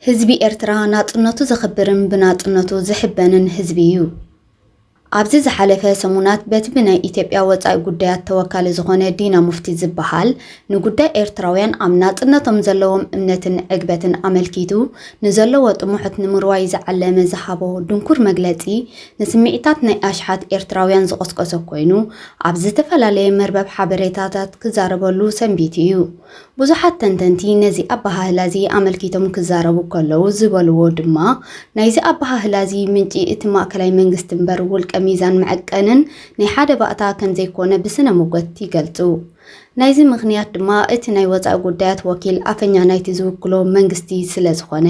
ህዝቢ ኤርትራ ናጽነቱ ዘኽብርን ብናጽነቱ ዝሕበንን ህዝቢ እዩ። ኣብዚ ዝሓለፈ ሰሙናት በቲ ብናይ ኢትዮጵያ ወጻኢ ጉዳያት ተወካሊ ዝኾነ ዲና ሙፍቲ ዝበሃል ንጉዳይ ኤርትራውያን ኣብ ናጽነቶም ዘለዎም እምነትን ዕግበትን ኣመልኪቱ ንዘለዎ ጥሙሕት ንምርዋይ ዝዓለመ ዝሃቦ ድንኩር መግለጺ ንስምዒታት ናይ ኣሽሓት ኤርትራውያን ዝቆስቆሰ ኮይኑ ኣብ ዝተፈላለየ መርበብ ሓበሬታታት ክዛረበሉ ሰንቢት እዩ። ብዙሓት ተንተንቲ ነዚ ኣባህላዚ ኣመልኪቶም ክዛረቡ ከለዉ ዝበልዎ ድማ ናይዚ ኣባህላዚ ምንጪ እቲ ማእከላይ መንግስቲ እምበር ውልቀ ሚዛን መዐቀንን ናይ ሓደ ባእታ ከም ዘይኮነ ብስነ ሞገት ይገልጹ። ናይዚ ምኽንያት ድማ እቲ ናይ ወጻኢ ጉዳያት ወኪል ኣፈኛ ናይቲ ዝውክሎ መንግስቲ ስለ ዝኾነ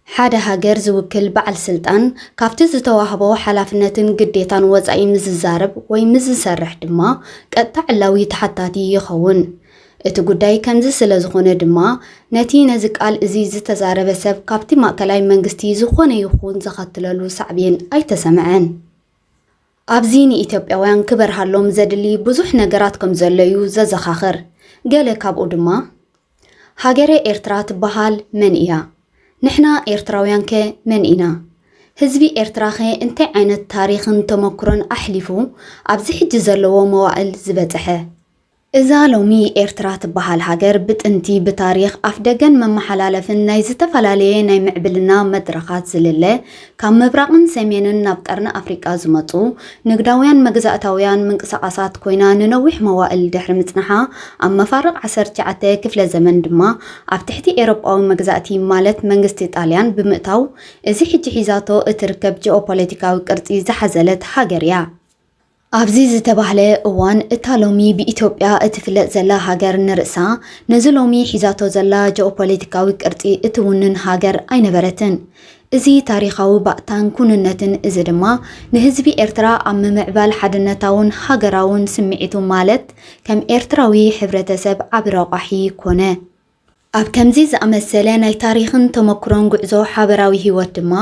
ሓደ ሃገር ዝውክል በዓል ስልጣን ካብቲ ዝተዋህቦ ሓላፍነትን ግዴታን ወጻኢ ምዝዛረብ ወይ ምዝሰርሕ ድማ ቀጥታ ዕላዊ ተሓታቲ ይኸውን። እቲ ጉዳይ ከምዚ ስለ ዝኾነ ድማ ነቲ ነዚ ቃል እዚ ዝተዛረበ ሰብ ካብቲ ማእከላይ መንግስቲ ዝኾነ ይኹን ዘኸትለሉ ሳዕቤን ኣይተሰምዐን። ኣብዚ ንኢትዮጵያውያን ክበርሃሎም ዘድሊ ብዙሕ ነገራት ከም ዘለዩ ዘዘኻኽር ገለ ካብኡ ድማ ሃገረ ኤርትራ ትበሃል መን እያ? ንሕና ኤርትራውያን ከ መን ኢና? ህዝቢ ኤርትራ ኸ እንታይ ዓይነት ታሪኽን ተመክሮን ኣሕሊፉ ኣብዚ ሕጂ ዘለዎ መዋዕል ዝበፅሐ? እዛ ሎሚ ኤርትራ ትበሃል ሃገር ብጥንቲ ብታሪኽ ኣፍ ደገን መመሓላለፍን ናይ ዝተፈላለየ ናይ ምዕብልና መድረኻት ዝልለ ካብ ምብራቕን ሰሜንን ናብ ቀርኒ ኣፍሪቃ ዝመፁ ንግዳውያን መግዛእታውያን ምንቅስቓሳት ኮይና ንነዊሕ መዋዕል ድሕሪ ምጽናሓ ኣብ መፋርቕ 19 ክፍለ ዘመን ድማ ኣብ ትሕቲ ኤሮጳዊ መግዛእቲ ማለት መንግስቲ ጣልያን ብምእታው እዚ ሕጂ ሒዛቶ እትርከብ ጂኦፖለቲካዊ ቅርጺ ዝሓዘለት ሃገር እያ። ኣብዚ ዝተባህለ እዋን እታ ሎሚ ብኢትዮጵያ እትፍለጥ ዘላ ሃገር ንርእሳ ነዚ ሎሚ ሒዛቶ ዘላ ጂኦፖለቲካዊ ቅርጺ እትውንን ሃገር ኣይነበረትን። እዚ ታሪኻዊ ባእታን ኩንነትን እዚ ድማ ንህዝቢ ኤርትራ ኣብ ምምዕባል ሓድነታውን ሃገራውን ስምዒቱ ማለት ከም ኤርትራዊ ሕብረተሰብ ዓቢ ረቓሒ ኮነ። ኣብ ከምዚ ዝኣመሰለ ናይ ታሪኽን ተመክሮን ጉዕዞ ሓበራዊ ህይወት ድማ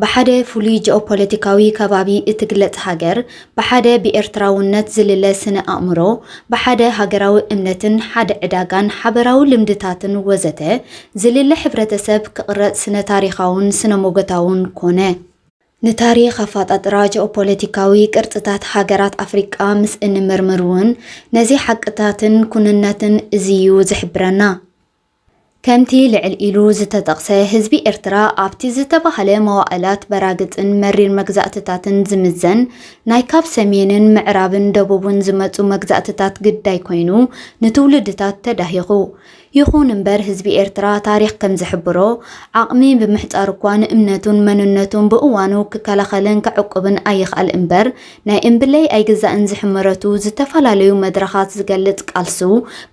ብሓደ ፍሉይ ጂኦፖለቲካዊ ከባቢ እትግለጽ ሃገር ብሓደ ብኤርትራውነት ዝልለ ስነ ኣእምሮ ብሓደ ሃገራዊ እምነትን ሓደ ዕዳጋን ሓበራዊ ልምድታትን ወዘተ ዝልለ ሕብረተሰብ ክቕረጽ ስነ ታሪኻውን ስነ ሞገታውን ኮነ። ንታሪኽ ኣፈጣጥራ ጂኦፖለቲካዊ ቅርጽታት ሃገራት ኣፍሪቃ ምስ እንምርምር እውን ነዚ ሓቅታትን ኩንነትን እዝዩ ዝሕብረና። ከምቲ ልዕል ኢሉ ዝተጠቕሰ ህዝቢ ኤርትራ ኣብቲ ዝተባህለ መዋዕላት በራግፅን መሪር መግዛእትታትን ዝምዘን ናይ ካብ ሰሜንን ምዕራብን ደቡብን ዝመፁ መግዛእትታት ግዳይ ኮይኑ ንትውልድታት ተዳሂኹ። ይኹን እምበር ህዝቢ ኤርትራ ታሪኽ ከም ዝሕብሮ ዓቕሚ ብምሕፃር እኳ ንእምነቱን መንነቱን ብእዋኑ ክከላኸልን ክዕቁብን ኣይኽኣል እምበር ናይ እምብለይ ኣይግዛእን ዝሕመረቱ ዝተፈላለዩ መድረኻት ዝገልጽ ቃልሱ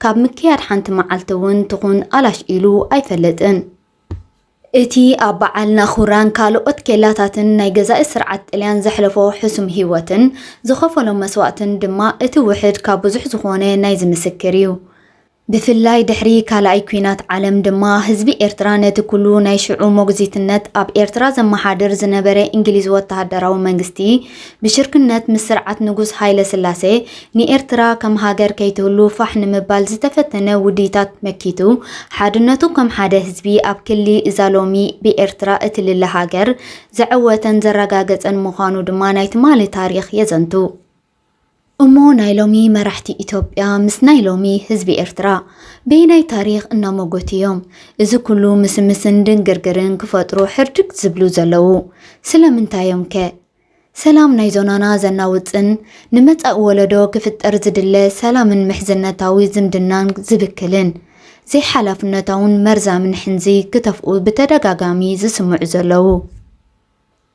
ካብ ምክያድ ሓንቲ መዓልቲ እውን ትኹን ኣላሽ ኢሉ ኣይፈለጥን። እቲ ኣብ በዓል ናኹራን ካልኦት ኬላታትን ናይ ገዛኢ ስርዓት ጣልያን ዘሕለፎ ሕሱም ህይወትን ዝኸፈሎ መስዋዕትን ድማ እቲ ውሕድ ካብ ብዙሕ ዝኾነ ናይ ዝምስክር እዩ። ብፍላይ ድሕሪ ካልኣይ ኩናት ዓለም ድማ ህዝቢ ኤርትራ ነቲ ኩሉ ናይ ሽዑ ሞግዚትነት ኣብ ኤርትራ ዘመሓድር ዝነበረ እንግሊዝ ወተሃደራዊ መንግስቲ ብሽርክነት ምስ ስርዓት ንጉስ ሃይለ ስላሴ ንኤርትራ ከም ሃገር ከይትህሉ ፋሕ ንምባል ዝተፈተነ ውድይታት መኪቱ ሓድነቱ ከም ሓደ ህዝቢ ኣብ ክሊ እዛ ሎሚ ብኤርትራ እትልለ ሃገር ዘዕወተን ዘረጋገፀን ምዃኑ ድማ ናይ ትማሊ ታሪኽ የዘንቱ። እሞ ናይ ሎሚ መራሕቲ ኢትዮጵያ ምስ ናይ ሎሚ ህዝቢ ኤርትራ በይናይ ታሪኽ እናመጎት እዮም እዚ ኩሉ ምስምስን ድንግርግርን ክፈጥሩ ሕርድግ ዝብሉ ዘለዉ ስለምንታዮም ከ? ሰላም ናይ ዞናና ዘናውፅን ንመጻኢ ወለዶ ክፍጠር ዝድለ ሰላምን ምሕዝነታዊ ዝምድናን ዝብክልን ዘይሓላፍነታውን መርዛምን ሕንዚ ክተፍኡ ብተደጋጋሚ ዝስምዑ ዘለዉ።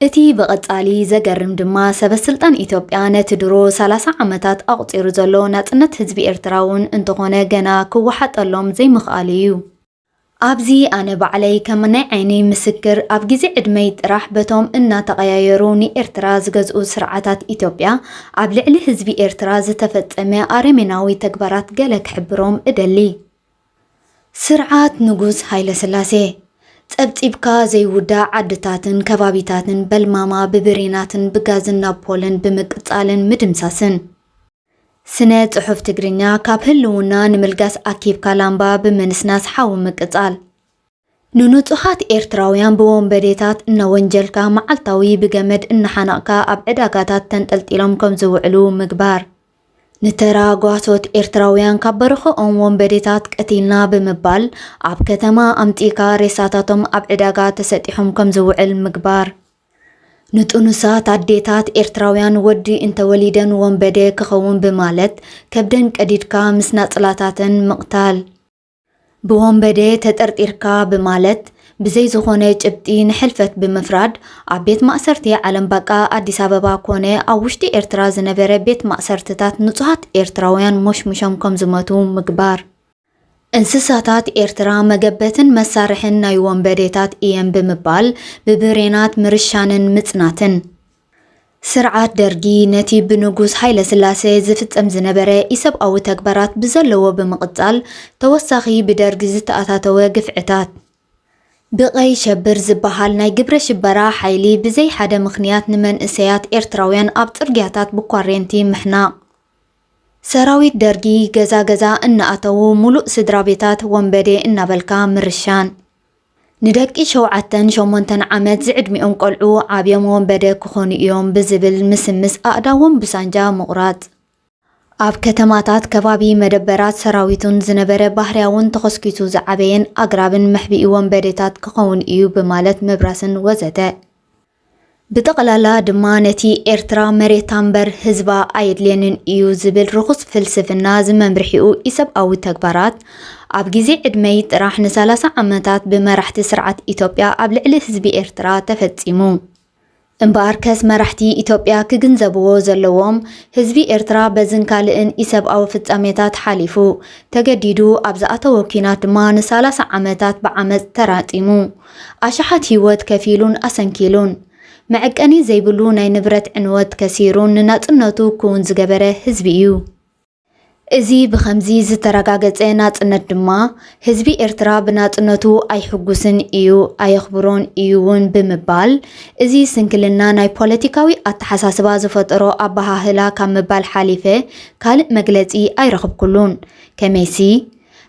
እቲ ብቐጻሊ ዘገርም ድማ ሰበስልጣን ኢትዮጵያ ነቲ ድሮ 30 ዓመታት ኣቕፂሩ ዘሎ ናጽነት ህዝቢ ኤርትራውን እንተኾነ ገና ክወሓጠሎም ዘይምኽኣል እዩ። ኣብዚ ኣነ ባዕለይ ከም ናይ ዓይኒ ምስክር ኣብ ግዜ ዕድመይ ጥራሕ በቶም እናተቐያየሩ ንኤርትራ ዝገዝኡ ስርዓታት ኢትዮጵያ ኣብ ልዕሊ ህዝቢ ኤርትራ ዝተፈጸመ ኣረሜናዊ ተግባራት ገለ ክሕብሮም እደሊ። ስርዓት ንጉስ ሃይለ ስላሴ ጸብጺብካ ዘይውዳእ ዓድታትን ከባቢታትን በልማማ ብብሬናትን ብጋዝን ናብ ፖለንድ ብምቅጻልን ምድምሳስን ስነ ጽሑፍ ትግርኛ ካብ ህልውና ንምልጋስ ኣኪብካ ላምባ ብምንስናስ ሓዊ ምቅጻል ንንጹሃት ኤርትራውያን ብወንበዴታት እነወንጀልካ መዓልታዊ ብገመድ እነሓናቕካ ኣብ ዕዳጋታት ተንጠልጢሎም ከም ዝውዕሉ ምግባር ንተራ ጓሶት ኤርትራውያን ካብ በረኸኦም ወንበዴታት ቀቲልና ብምባል ኣብ ከተማ ኣምጢካ ሬሳታቶም ኣብ ዕዳጋ ተሰጢሖም ከም ዝውዕል ምግባር ንጡኑሳት ኣዴታት ኤርትራውያን ወዲ እንተወሊደን ወንበዴ ክኸውን ብማለት ከብደን ቀዲድካ ምስ ናጽላታተን ምቕታል ብወንበዴ ተጠርጢርካ ብማለት ብዘይ ዝኾነ ጭብጢ ንሕልፈት ብምፍራድ ኣብ ቤት ማእሰርቲ ዓለም በቃ ኣዲስ አበባ ኮነ ኣብ ውሽጢ ኤርትራ ዝነበረ ቤት ማእሰርትታት ንጹሃት ኤርትራውያን ሞሽሙሾም ከም ዝመቱ ምግባር እንስሳታት ኤርትራ መገበትን መሳርሕን ናይ ወንበዴታት እየን ብምባል ብብሬናት ምርሻንን ምጽናትን ስርዓት ደርጊ ነቲ ብንጉስ ሃይለ ስላሴ ዝፍጸም ዝነበረ ኢሰብኣዊ ተግባራት ብዘለዎ ብምቕጻል ተወሳኺ ብደርጊ ዝተኣታተወ ግፍዕታት ብቀይ ሸብር ዝበሃል ናይ ግብረ ሽበራ ሓይሊ ብዘይ ሓደ ምኽንያት ንመንእሰያት ኤርትራውያን ኣብ ጽርግያታት ብኳሬንቲ ምሕናቕ ሰራዊት ደርጊ ገዛ ገዛ እናኣተው ሙሉእ ስድራ ቤታት ወንበዴ እናበልካ ምርሻን ንደቂ 7-8 ዓመት ዝዕድሚኦም ቆልዑ ዓብዮም ወንበዴ ክኾኑ እዮም ብዝብል ምስምስ ኣእዳዎም ብሳንጃ ምቑራጽ ኣብ ከተማታት ከባቢ መደበራት ሰራዊቱን ዝነበረ ባህርያውን ተኸስኪቱ ዝዓበየን ኣግራብን መሕቢኢ ወንበዴታት ክኸውን እዩ በማለት መብራስን ወዘተ ብጠቕላላ ድማ ነቲ ኤርትራ መሬታ እምበር ህዝባ ኣይድልየንን እዩ ዝብል ርኹስ ፍልስፍና ዝመምርሒኡ ኢሰብኣዊ ተግባራት ኣብ ግዜ ዕድመይ ጥራሕ ን30 ዓመታት ብመራሕቲ ስርዓት ኢትዮጵያ ኣብ ልዕሊ ህዝቢ ኤርትራ ተፈጺሙ እምበር ከስ መራሕቲ ኢትዮጵያ ክግንዘብዎ ዘለዎም ህዝቢ ኤርትራ በዝን ካልእን ኢሰብኣዊ ፍጻሜታት ሓሊፉ ተገዲዱ ኣብ ዝኣተወ ኩናት ድማ ን30 ዓመታት ብዓመፅ ተራጢሙ ኣሽሓት ህይወት ከፊሉን ኣሰንኪሉን መዕቀኒ ዘይብሉ ናይ ንብረት ዕንወት ከሲሩን ንናጽነቱ ክውን ዝገበረ ህዝቢ እዩ እዚ ብኸምዚ ዝተረጋገጸ ናጽነት ድማ ህዝቢ ኤርትራ ብናጽነቱ ኣይሕጉስን እዩ ኣይኽብሮን እዩውን ብምባል እዚ ስንክልና ናይ ፖለቲካዊ ኣተሓሳስባ ዝፈጠሮ ኣባሃህላ ካብ ምባል ሓሊፈ ካልእ መግለጺ ኣይረኽብኩሉን ከመይሲ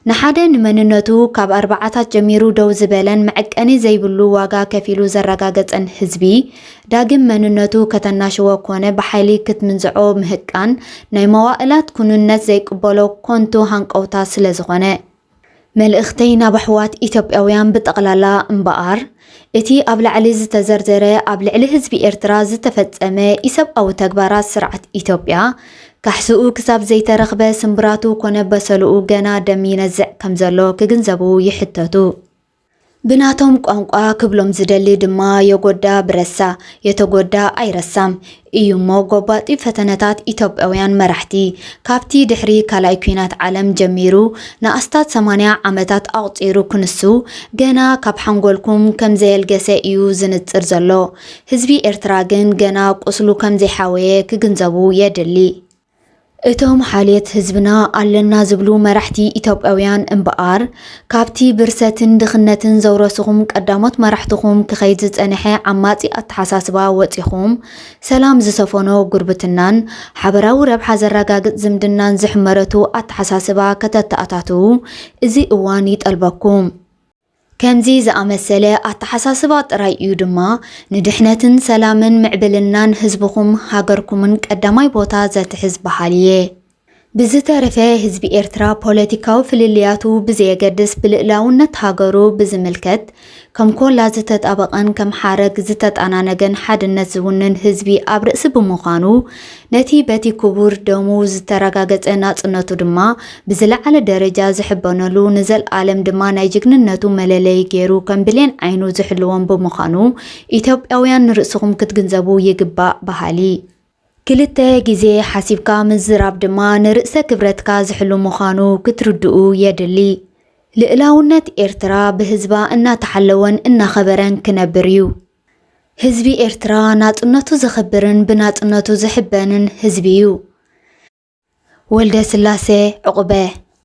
ንሓደ ንመንነቱ ካብ ኣርባዓታት ጀሚሩ ደው ዝበለን መዕቀኒ ዘይብሉ ዋጋ ከፊሉ ዘረጋገጸን ህዝቢ ዳግም መንነቱ ከተናሽወ ኮነ ብሓይሊ ክትምንዝዖ ምህቃን ናይ መዋእላት ኩንነት ዘይቅበሎ ኮንቱ ሃንቀውታ ስለ ዝኾነ መልእኽተይ ናብ ኣሕዋት ኢትዮጵያውያን ብጠቕላላ እምበኣር እቲ ኣብ ላዕሊ ዝተዘርዘረ ኣብ ልዕሊ ህዝቢ ኤርትራ ዝተፈጸመ ኢሰብኣዊ ተግባራት ስርዓት ኢትዮጵያ ካሕስኡ ክሳብ ዘይተረኽበ ስምብራቱ ኮነ በሰልኡ ገና ደም ይነዝዕ ከም ዘሎ ክግንዘቡ ይሕተቱ ብናቶም ቋንቋ ክብሎም ዝደሊ ድማ የጎዳ ብረሳ የተጎዳ ኣይረሳም እዩሞ ጎባጢ ፈተነታት ኢትዮጵያውያን መራሕቲ ካብቲ ድሕሪ ካልኣይ ኩናት ዓለም ጀሚሩ ንኣስታት 80 ዓመታት ኣቕፂሩ ክንሱ ገና ካብ ሓንጎልኩም ከም ዘየልገሰ እዩ ዝንጽር ዘሎ ህዝቢ ኤርትራ ግን ገና ቁስሉ ከም ዘይሓወየ ክግንዘቡ የድሊ እቶም ሓልየት ህዝብና ኣለና ዝብሉ መራሕቲ ኢትዮጵያውያን እምበኣር ካብቲ ብርሰትን ድኽነትን ዘውረስኹም ቀዳሞት መራሕትኹም ክኸይድ ዝጸንሐ ዓማጺ ኣተሓሳስባ ወፂኹም ሰላም ዝሰፈኖ ጉርብትናን ሓበራዊ ረብሓ ዘረጋግጽ ዝምድናን ዝሕመረቱ ኣተሓሳስባ ከተተኣታትው እዚ እዋን ይጠልበኩም ከምዚ ዝኣመሰለ ኣተሓሳስባ ጥራይ እዩ ድማ ንድሕነትን ሰላምን ምዕብልናን ህዝብኹም ሃገርኩምን ቀዳማይ ቦታ ዘትሕዝ በሃልየ ብዝተረፈ ህዝቢ ኤርትራ ፖለቲካዊ ፍልልያቱ ብዘየገድስ ብልእላውነት ሃገሩ ብዝምልከት ከም ኮላ ዝተጣበቐን ከም ሓረግ ዝተጣናነገን ሓድነት ዝውንን ህዝቢ ኣብ ርእሲ ብምዃኑ ነቲ በቲ ክቡር ደሙ ዝተረጋገጸ ናጽነቱ ድማ ብዝለዓለ ደረጃ ዝሕበነሉ ንዘለዓለም ድማ ናይ ጅግንነቱ መለለይ ገይሩ ከም ብሌን ዓይኑ ዝሕልዎም ብምዃኑ ኢትዮጵያውያን ርእስኹም ክትግንዘቡ ይግባእ በሃሊ ክልተ ግዜ ሓሲብካ ምዝራብ ድማ ንርእሰ ክብረትካ ዝሕሉ ምዃኑ ክትርድኡ የድሊ ልዕላውነት ኤርትራ ብህዝባ እናተሓለወን እናኸበረን ክነብር እዩ ህዝቢ ኤርትራ ናጽነቱ ዝኽብርን ብናጽነቱ ዝሕበንን ህዝቢ እዩ ወልደ ስላሴ ዕቁበ